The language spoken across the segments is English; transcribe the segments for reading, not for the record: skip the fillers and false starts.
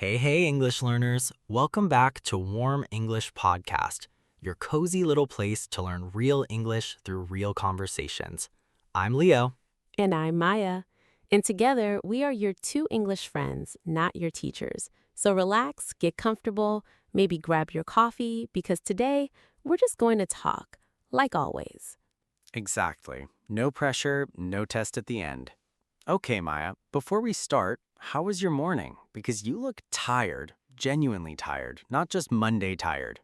Hey, English learners. Welcome back to Warm English Podcast, your cozy little place to learn real English through real conversations. I'm Leo. And I'm Maya. And together, we are your two English friends, not your teachers. So relax, get comfortable, maybe grab your coffee, because today, we're just going to talk, like always. Exactly. No pressure, no test at the end. Okay, Maya, before we start, how was your morning? Because you look tired, genuinely tired, not just Monday tired.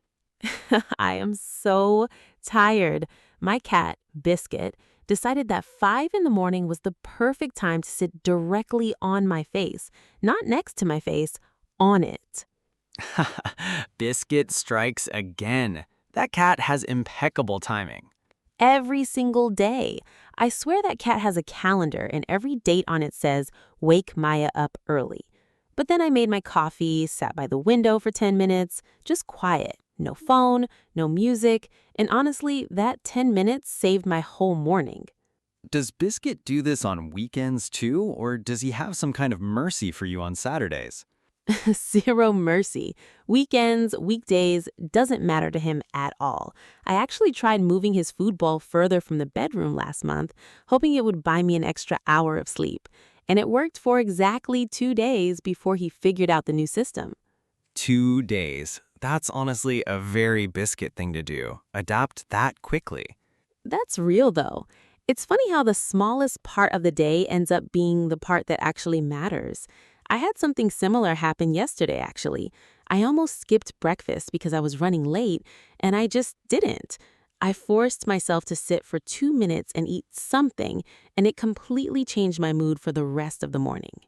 I am so tired. My cat, Biscuit, decided that 5 in the morning was the perfect time to sit directly on my face, not next to my face, on it. Biscuit strikes again. That cat has impeccable timing. Every single day. I swear that cat has a calendar and every date on it says, wake Maya up early. But then I made my coffee, sat by the window for 10 minutes, just quiet, no phone, no music, and honestly, that 10 minutes saved my whole morning. Does Biscuit do this on weekends too, or does he have some kind of mercy for you on Saturdays? Zero mercy. Weekends, weekdays, doesn't matter to him at all. I actually tried moving his food bowl further from the bedroom last month, hoping it would buy me an extra hour of sleep. And it worked for exactly 2 days before he figured out the new system. 2 days. That's honestly a very Biscuit thing to do. Adapt that quickly. That's real, though. It's funny how the smallest part of the day ends up being the part that actually matters. I had something similar happen yesterday, actually. I almost skipped breakfast because I was running late, and I just didn't. I forced myself to sit for 2 minutes and eat something, and it completely changed my mood for the rest of the morning.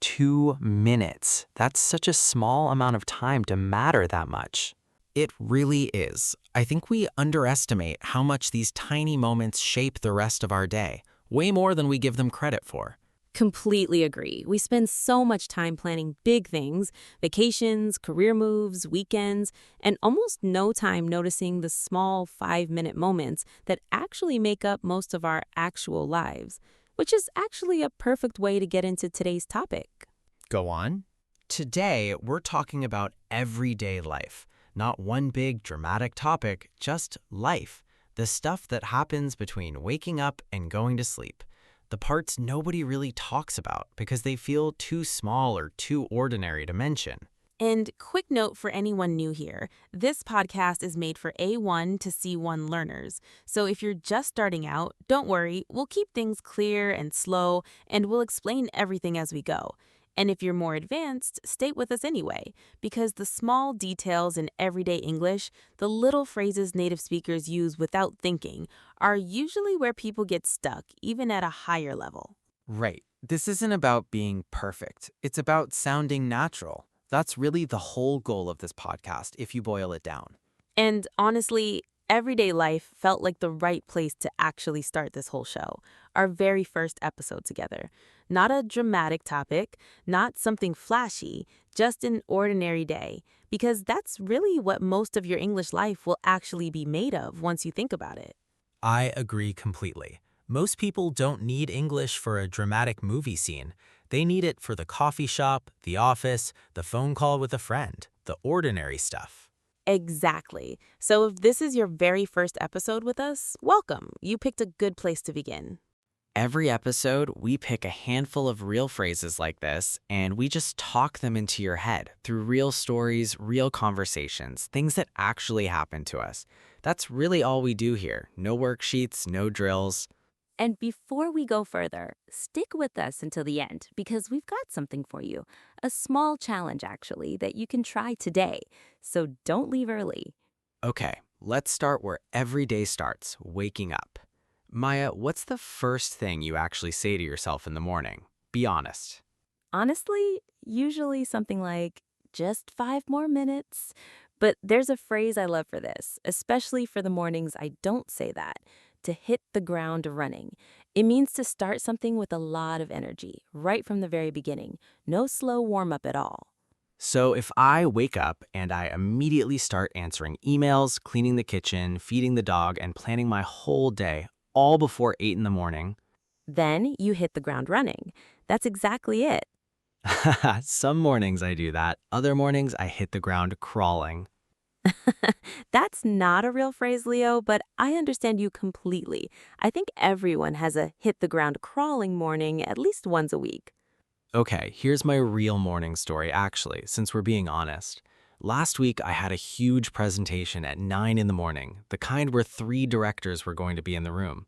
2 minutes. That's such a small amount of time to matter that much. It really is. I think we underestimate how much these tiny moments shape the rest of our day, way more than we give them credit for. Completely agree. We spend so much time planning big things, vacations, career moves, weekends, and almost no time noticing the small 5-minute moments that actually make up most of our actual lives, which is actually a perfect way to get into today's topic. Go on. Today, we're talking about everyday life. Not one big dramatic topic, just life. The stuff that happens between waking up and going to sleep. The parts nobody really talks about because they feel too small or too ordinary to mention. And quick note for anyone new here, this podcast is made for A1 to C1 learners. So if you're just starting out, don't worry, we'll keep things clear and slow, and we'll explain everything as we go. And if you're more advanced, stay with us anyway, because the small details in everyday English, the little phrases native speakers use without thinking, are usually where people get stuck, even at a higher level. Right. This isn't about being perfect. It's about sounding natural. That's really the whole goal of this podcast, if you boil it down. And honestly, everyday life felt like the right place to actually start this whole show, our very first episode together. Not a dramatic topic, not something flashy, just an ordinary day, because that's really what most of your English life will actually be made of once you think about it. I agree completely. Most people don't need English for a dramatic movie scene. They need it for the coffee shop, the office, the phone call with a friend, the ordinary stuff. Exactly. So if this is your very first episode with us, welcome. You picked a good place to begin. Every episode, we pick a handful of real phrases like this, and we just talk them into your head through real stories, real conversations, things that actually happen to us. That's really all we do here. No worksheets, no drills. And before we go further, stick with us until the end because we've got something for you. A small challenge, actually, that you can try today. So don't leave early. Okay, let's start where every day starts, waking up. Maya, what's the first thing you actually say to yourself in the morning? Be honest. Honestly, usually something like, just 5 more minutes. But there's a phrase I love for this, especially for the mornings I don't say that, to hit the ground running. It means to start something with a lot of energy, right from the very beginning. No slow warm-up at all. So if I wake up and I immediately start answering emails, cleaning the kitchen, feeding the dog, and planning my whole day, all before 8 in the morning, Then you hit the ground running. That's exactly it. Some mornings I do that. Other mornings I hit the ground crawling. That's not a real phrase, Leo, but I understand you completely. I think everyone has a hit the ground crawling morning at least once a week. Okay, here's my real morning story, actually, since we're being honest. Last week, I had a huge presentation at 9 in the morning, the kind where 3 directors were going to be in the room.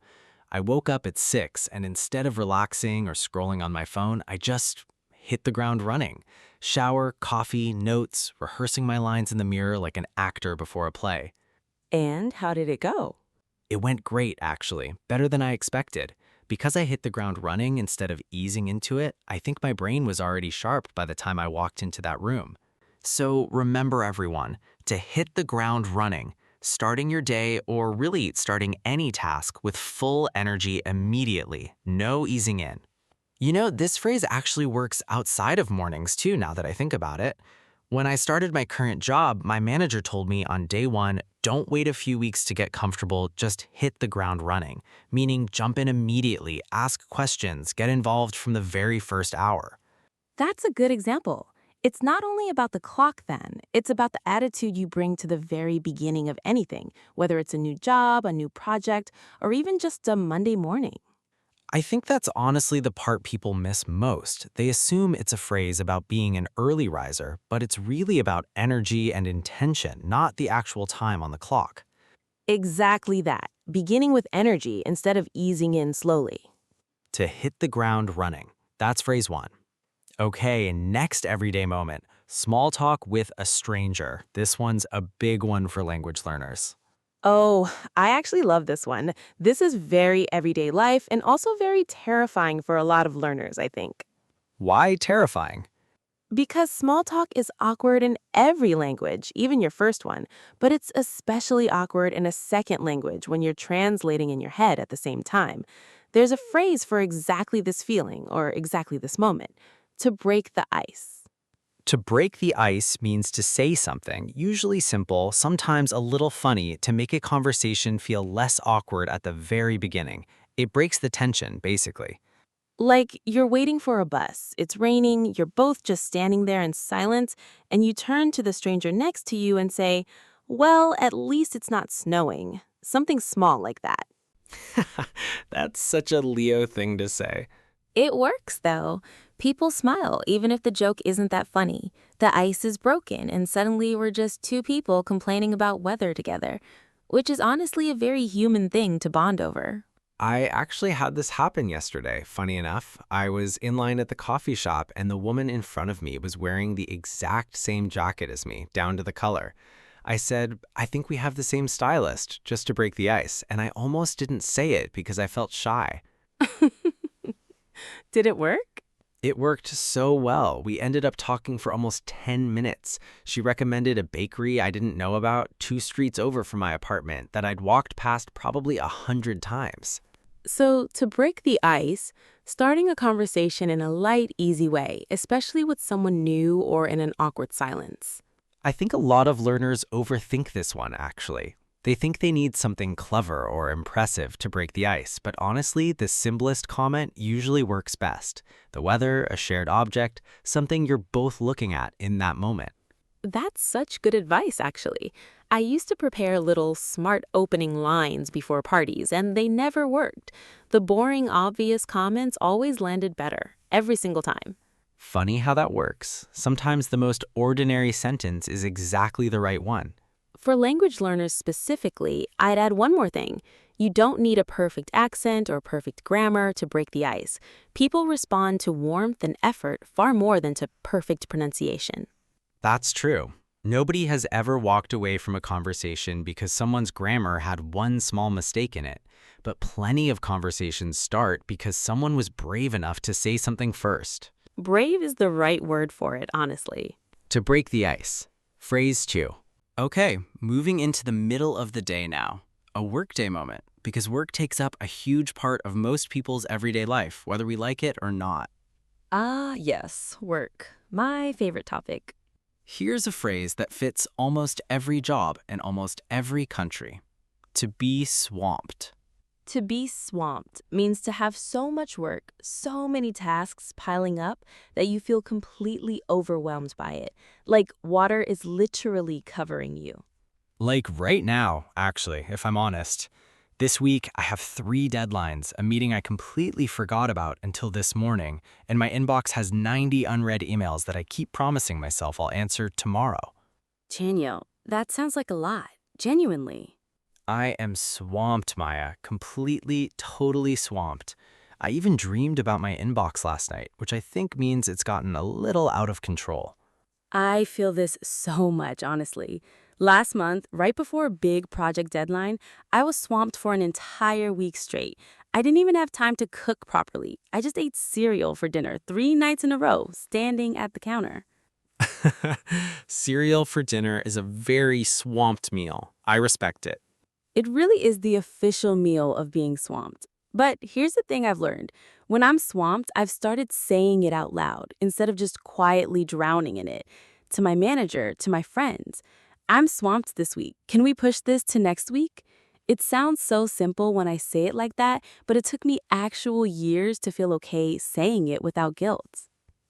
I woke up at 6, and instead of relaxing or scrolling on my phone, I just hit the ground running. Shower, coffee, notes, rehearsing my lines in the mirror like an actor before a play. And how did it go? It went great, actually, better than I expected. Because I hit the ground running instead of easing into it, I think my brain was already sharp by the time I walked into that room. So remember, everyone, to hit the ground running, starting your day or really starting any task with full energy immediately, no easing in. You know, this phrase actually works outside of mornings too, now that I think about it. When I started my current job, my manager told me on day 1, don't wait a few weeks to get comfortable, just hit the ground running, meaning jump in immediately, ask questions, get involved from the very first hour. That's a good example. It's not only about the clock then, it's about the attitude you bring to the very beginning of anything, whether it's a new job, a new project, or even just a Monday morning. I think that's honestly the part people miss most. They assume it's a phrase about being an early riser, but it's really about energy and intention, not the actual time on the clock. Exactly that, beginning with energy instead of easing in slowly. To hit the ground running. That's phrase 1. Okay, next everyday moment. Small talk with a stranger. This one's a big one for language learners. Oh, I actually love this one. This is very everyday life and also very terrifying for a lot of learners, I think. Why terrifying? Because small talk is awkward in every language, even your first one, but it's especially awkward in a second language when you're translating in your head at the same time. There's a phrase for exactly this feeling or exactly this moment: to break the ice. To break the ice means to say something, usually simple, sometimes a little funny, to make a conversation feel less awkward at the very beginning. It breaks the tension, basically. Like you're waiting for a bus, it's raining, you're both just standing there in silence, and you turn to the stranger next to you and say, "Well, at least it's not snowing." Something small like that. That's such a Leo thing to say. It works, though. People smile even if the joke isn't that funny. The ice is broken, and suddenly we're just two people complaining about weather together, which is honestly a very human thing to bond over. I actually had this happen yesterday, funny enough. I was in line at the coffee shop and the woman in front of me was wearing the exact same jacket as me, down to the color. I said, I think we have the same stylist, just to break the ice, and I almost didn't say it because I felt shy. Did it work? It worked so well. We ended up talking for almost 10 minutes. She recommended a bakery I didn't know about 2 streets over from my apartment that I'd walked past probably 100 times. So, to break the ice, starting a conversation in a light, easy way, especially with someone new or in an awkward silence. I think a lot of learners overthink this one, actually. They think they need something clever or impressive to break the ice, but honestly, the simplest comment usually works best. The weather, a shared object, something you're both looking at in that moment. That's such good advice, actually. I used to prepare little smart opening lines before parties, and they never worked. The boring, obvious comments always landed better, every single time. Funny how that works. Sometimes the most ordinary sentence is exactly the right one. For language learners specifically, I'd add one more thing. You don't need a perfect accent or perfect grammar to break the ice. People respond to warmth and effort far more than to perfect pronunciation. That's true. Nobody has ever walked away from a conversation because someone's grammar had one small mistake in it. But plenty of conversations start because someone was brave enough to say something first. Brave is the right word for it, honestly. To break the ice. Phrase 2. Okay, moving into the middle of the day now. A workday moment, because work takes up a huge part of most people's everyday life, whether we like it or not. Ah, yes, work. My favorite topic. Here's a phrase that fits almost every job and almost every country. To be swamped. To be swamped means to have so much work, so many tasks piling up that you feel completely overwhelmed by it, like water is literally covering you. Like right now, actually, if I'm honest. This week, I have 3 deadlines, a meeting I completely forgot about until this morning, and my inbox has 90 unread emails that I keep promising myself I'll answer tomorrow. Daniel, that sounds like a lot, genuinely. I am swamped, Maya, completely, totally swamped. I even dreamed about my inbox last night, which I think means it's gotten a little out of control. I feel this so much, honestly. Last month, right before a big project deadline, I was swamped for an entire week straight. I didn't even have time to cook properly. I just ate cereal for dinner 3 nights in a row, standing at the counter. Cereal for dinner is a very swamped meal. I respect it. It really is the official meal of being swamped. But here's the thing I've learned. When I'm swamped, I've started saying it out loud instead of just quietly drowning in it. To my manager, to my friends. I'm swamped this week. Can we push this to next week? It sounds so simple when I say it like that, but it took me actual years to feel okay saying it without guilt.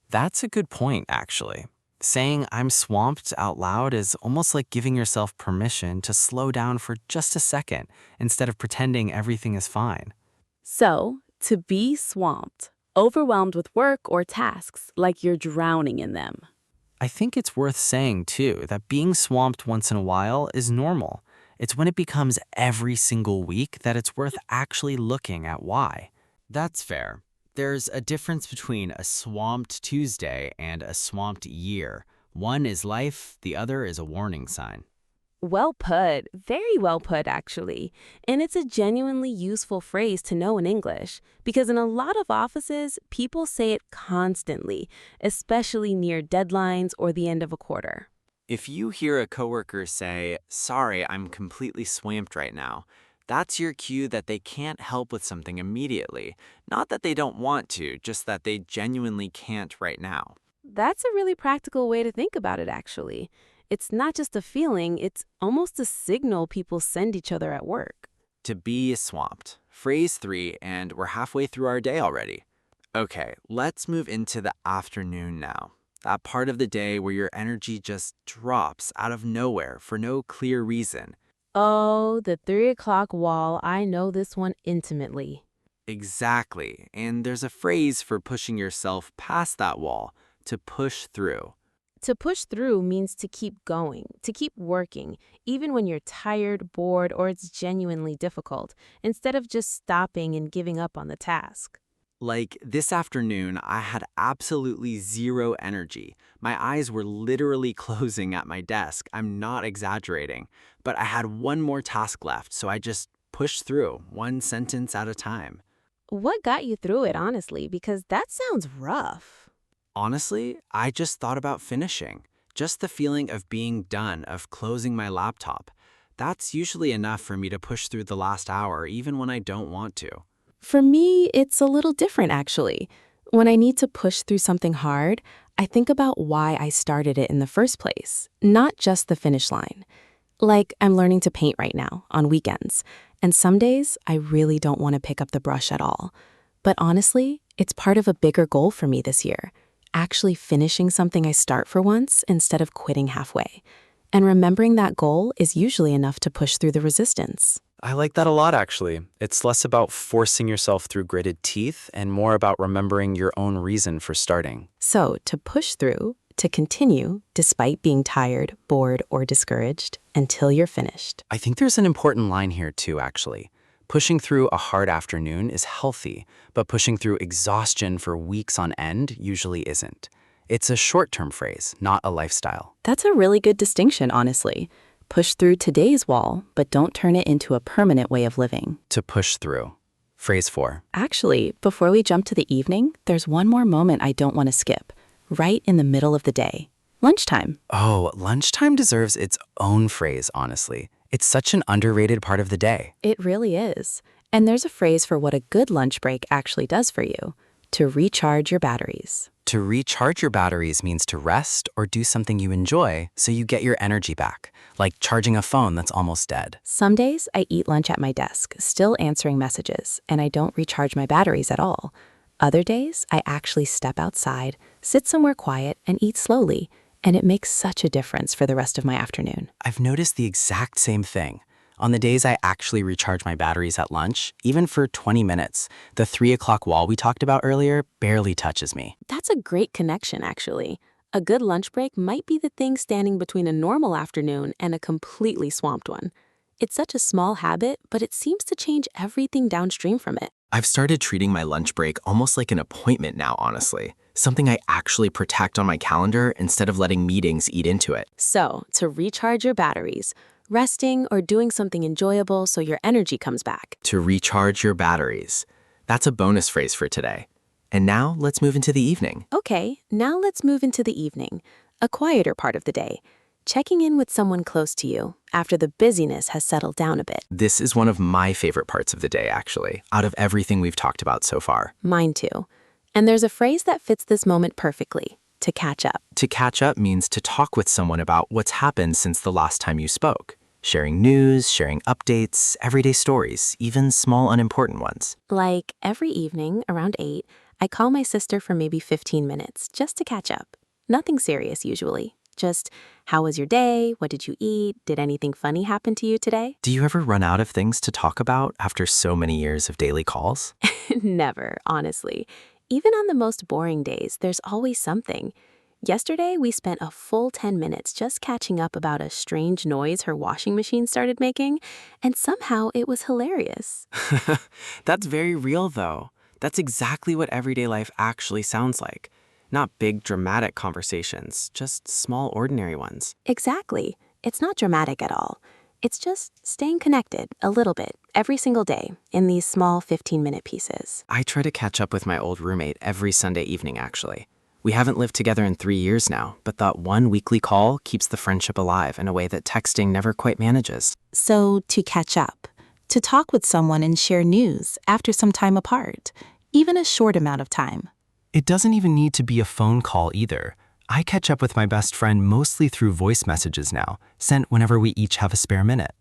That's a good point, actually. Saying I'm swamped out loud is almost like giving yourself permission to slow down for just a second instead of pretending everything is fine. So, to be swamped, overwhelmed with work or tasks, like you're drowning in them. I think it's worth saying, too, that being swamped once in a while is normal. It's when it becomes every single week that it's worth actually looking at why. That's fair. There's a difference between a swamped Tuesday and a swamped year. One is life, the other is a warning sign. Well put, very well put, actually. And it's a genuinely useful phrase to know in English because in a lot of offices, people say it constantly, especially near deadlines or the end of a quarter. If you hear a coworker say, "Sorry, I'm completely swamped right now," that's your cue that they can't help with something immediately. Not that they don't want to, just that they genuinely can't right now. That's a really practical way to think about it, actually. It's not just a feeling, it's almost a signal people send each other at work. To be swamped. Phrase 3, and we're halfway through our day already. Okay, let's move into the afternoon now. That part of the day where your energy just drops out of nowhere for no clear reason. Oh, the 3 o'clock wall, I know this one intimately. Exactly, and there's a phrase for pushing yourself past that wall, to push through. To push through means to keep going, to keep working, even when you're tired, bored, or it's genuinely difficult, instead of just stopping and giving up on the task. Like this afternoon, I had absolutely zero energy. My eyes were literally closing at my desk. I'm not exaggerating. But I had one more task left, so I just pushed through, one sentence at a time. What got you through it, honestly? Because that sounds rough. Honestly, I just thought about finishing. Just the feeling of being done, of closing my laptop. That's usually enough for me to push through the last hour, even when I don't want to. For me, it's a little different, actually. When I need to push through something hard, I think about why I started it in the first place, not just the finish line. Like, I'm learning to paint right now, on weekends, and some days I really don't want to pick up the brush at all. But honestly, it's part of a bigger goal for me this year, actually finishing something I start for once instead of quitting halfway. And remembering that goal is usually enough to push through the resistance. I like that a lot, actually. It's less about forcing yourself through gritted teeth and more about remembering your own reason for starting. So, to push through, to continue, despite being tired, bored, or discouraged, until you're finished. I think there's an important line here, too, actually. Pushing through a hard afternoon is healthy, but pushing through exhaustion for weeks on end usually isn't. It's a short-term phrase, not a lifestyle. That's a really good distinction, honestly. Push through today's wall, but don't turn it into a permanent way of living. To push through. Phrase 4. Actually, before we jump to the evening, there's one more moment I don't want to skip. Right in the middle of the day. Lunchtime. Oh, lunchtime deserves its own phrase, honestly. It's such an underrated part of the day. It really is. And there's a phrase for what a good lunch break actually does for you. To recharge your batteries. To recharge your batteries means to rest or do something you enjoy so you get your energy back, like charging a phone that's almost dead. Some days I eat lunch at my desk, still answering messages, and I don't recharge my batteries at all. Other days, I actually step outside, sit somewhere quiet, and eat slowly, and it makes such a difference for the rest of my afternoon. I've noticed the exact same thing. On the days I actually recharge my batteries at lunch, even for 20 minutes, the 3 o'clock wall we talked about earlier barely touches me. That's a great connection, actually. A good lunch break might be the thing standing between a normal afternoon and a completely swamped one. It's such a small habit, but it seems to change everything downstream from it. I've started treating my lunch break almost like an appointment now, honestly. Something I actually protect on my calendar instead of letting meetings eat into it. So, to recharge your batteries, resting or doing something enjoyable so your energy comes back. To recharge your batteries. That's a bonus phrase for today. And now let's move into the evening. Okay, now let's move into the evening, a quieter part of the day. Checking in with someone close to you after the busyness has settled down a bit. This is one of my favorite parts of the day, actually, out of everything we've talked about so far. Mine too. And there's a phrase that fits this moment perfectly: to catch up. To catch up means to talk with someone about what's happened since the last time you spoke. Sharing news, sharing updates, everyday stories, even small unimportant ones. Like every evening around 8, I call my sister for maybe 15 minutes just to catch up. Nothing serious usually. Just, how was your day? What did you eat? Did anything funny happen to you today? Do you ever run out of things to talk about after so many years of daily calls? Never, honestly. Even on the most boring days, there's always something. Yesterday, we spent a full 10 minutes just catching up about a strange noise her washing machine started making, and somehow it was hilarious. That's very real, though. That's exactly what everyday life actually sounds like. Not big, dramatic conversations, just small, ordinary ones. Exactly. It's not dramatic at all. It's just staying connected a little bit every single day in these small 15-minute pieces. I try to catch up with my old roommate every Sunday evening, actually. We haven't lived together in 3 years now, but that one weekly call keeps the friendship alive in a way that texting never quite manages. So, to catch up, to talk with someone and share news after some time apart, even a short amount of time. It doesn't even need to be a phone call either. I catch up with my best friend mostly through voice messages now, sent whenever we each have a spare minute.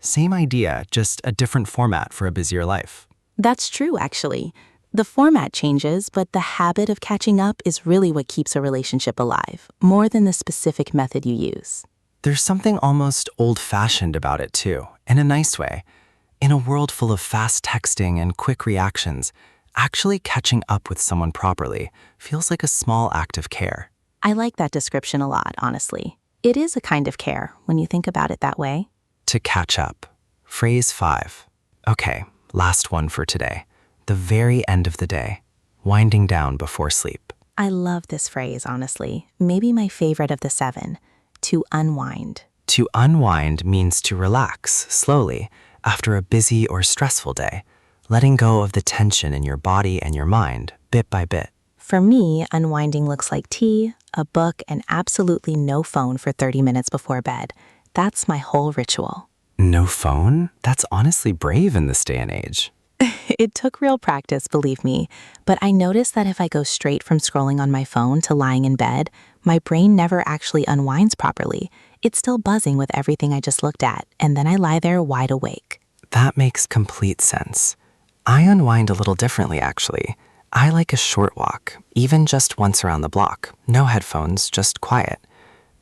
Same idea, just a different format for a busier life. That's true, actually. The format changes, but the habit of catching up is really what keeps a relationship alive, more than the specific method you use. There's something almost old-fashioned about it too, in a nice way. In a world full of fast texting and quick reactions, actually catching up with someone properly feels like a small act of care. I like that description a lot, honestly. It is a kind of care when you think about it that way. To catch up. Phrase 5. Okay, last one for today. The very end of the day. Winding down before sleep. I love this phrase, honestly. Maybe my favorite of the 7. To unwind. To unwind means to relax slowly after a busy or stressful day, letting go of the tension in your body and your mind bit by bit. For me, unwinding looks like tea, a book, and absolutely no phone for 30 minutes before bed. That's my whole ritual. No phone? That's honestly brave in this day and age. It took real practice, believe me, but I noticed that if I go straight from scrolling on my phone to lying in bed, my brain never actually unwinds properly. It's still buzzing with everything I just looked at, and then I lie there wide awake. That makes complete sense. I unwind a little differently, actually. I like a short walk, even just once around the block. No headphones, just quiet.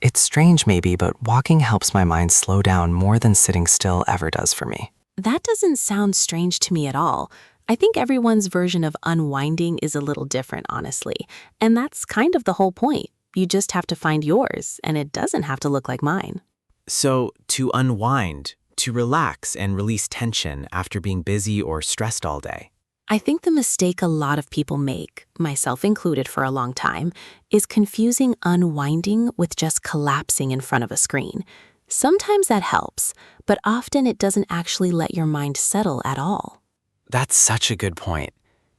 It's strange maybe, but walking helps my mind slow down more than sitting still ever does for me. That doesn't sound strange to me at all. I think everyone's version of unwinding is a little different, honestly. And that's kind of the whole point. You just have to find yours, and it doesn't have to look like mine. So, to unwind, to relax and release tension after being busy or stressed all day. I think the mistake a lot of people make, myself included for a long time, is confusing unwinding with just collapsing in front of a screen. Sometimes that helps, but often it doesn't actually let your mind settle at all. That's such a good point.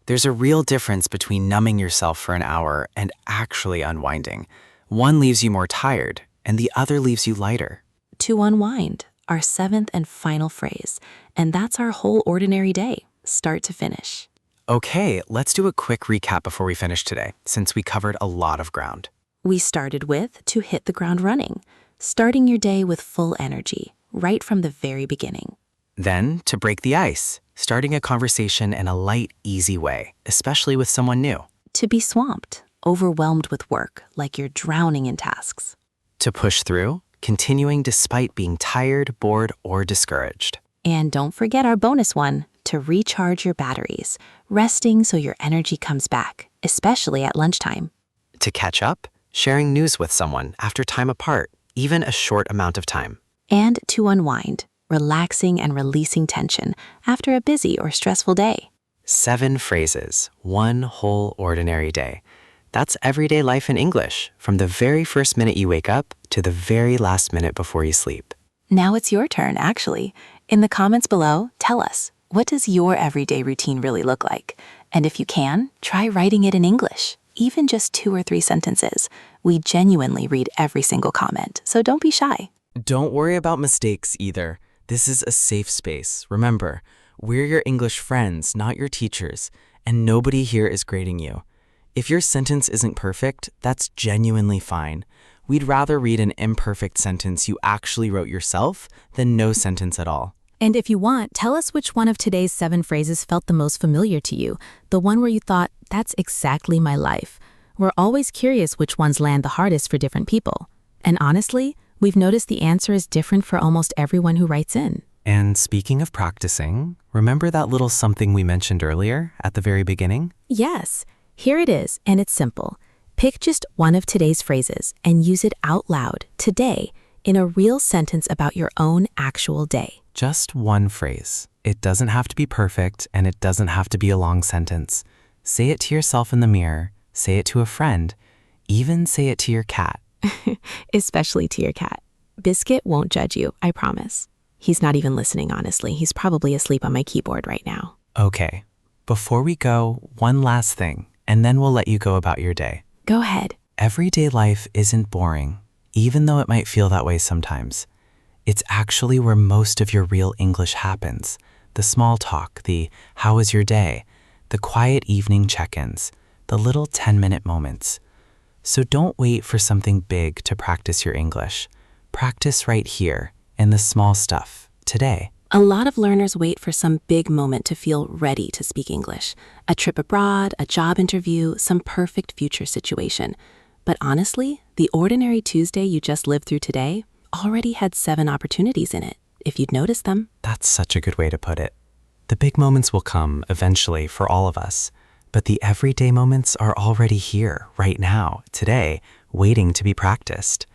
There's a real difference between numbing yourself for an hour and actually unwinding. One leaves you more tired, and the other leaves you lighter. To unwind, our 7th and final phrase, and that's our whole ordinary day, start to finish. Okay, let's do a quick recap before we finish today, since we covered a lot of ground. We started with to hit the ground running, starting your day with full energy, right from the very beginning. Then, to break the ice, starting a conversation in a light, easy way, especially with someone new. To be swamped, overwhelmed with work, like you're drowning in tasks. To push through, continuing despite being tired, bored, or discouraged. And don't forget our bonus one, to recharge your batteries, resting so your energy comes back, especially at lunchtime. To catch up, sharing news with someone after time apart, even a short amount of time. And to unwind, relaxing and releasing tension after a busy or stressful day. 7 phrases, one whole ordinary day. That's everyday life in English, from the very first minute you wake up to the very last minute before you sleep. Now it's your turn, actually. In the comments below, tell us, what does your everyday routine really look like? And if you can, try writing it in English, even just 2 or 3 sentences. We genuinely read every single comment, so don't be shy. Don't worry about mistakes either. This is a safe space. Remember, we're your English friends, not your teachers, and nobody here is grading you. If your sentence isn't perfect, that's genuinely fine. We'd rather read an imperfect sentence you actually wrote yourself than no sentence at all. And if you want, tell us which one of today's 7 phrases felt the most familiar to you, the one where you thought, that's exactly my life. We're always curious which ones land the hardest for different people. And honestly, we've noticed the answer is different for almost everyone who writes in. And speaking of practicing, remember that little something we mentioned earlier at the very beginning? Yes, here it is, and it's simple. Pick just one of today's phrases and use it out loud today in a real sentence about your own actual day. Just one phrase. It doesn't have to be perfect, and it doesn't have to be a long sentence. Say it to yourself in the mirror, say it to a friend, even say it to your cat. Especially to your cat. Biscuit won't judge you, I promise. He's not even listening, honestly. He's probably asleep on my keyboard right now. Okay, before we go, one last thing, and then we'll let you go about your day. Go ahead. Everyday life isn't boring, even though it might feel that way sometimes. It's actually where most of your real English happens. The small talk, the how was your day, the quiet evening check-ins, the little 10-minute moments. So don't wait for something big to practice your English. Practice right here, in the small stuff, today. A lot of learners wait for some big moment to feel ready to speak English. A trip abroad, a job interview, some perfect future situation. But honestly, the ordinary Tuesday you just lived through today already had 7 opportunities in it, if you'd noticed them. That's such a good way to put it. The big moments will come eventually for all of us, but the everyday moments are already here, right now, today, waiting to be practiced.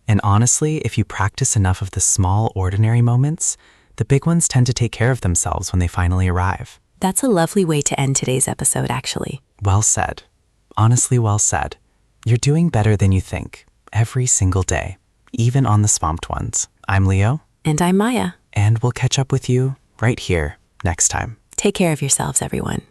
And honestly, if you practice enough of the small, ordinary moments, the big ones tend to take care of themselves when they finally arrive. That's a lovely way to end today's episode, actually. Well said. Honestly, well said. You're doing better than you think, every single day, even on the swamped ones. I'm Leo. And I'm Maya. And we'll catch up with you right here next time. Take care of yourselves, everyone.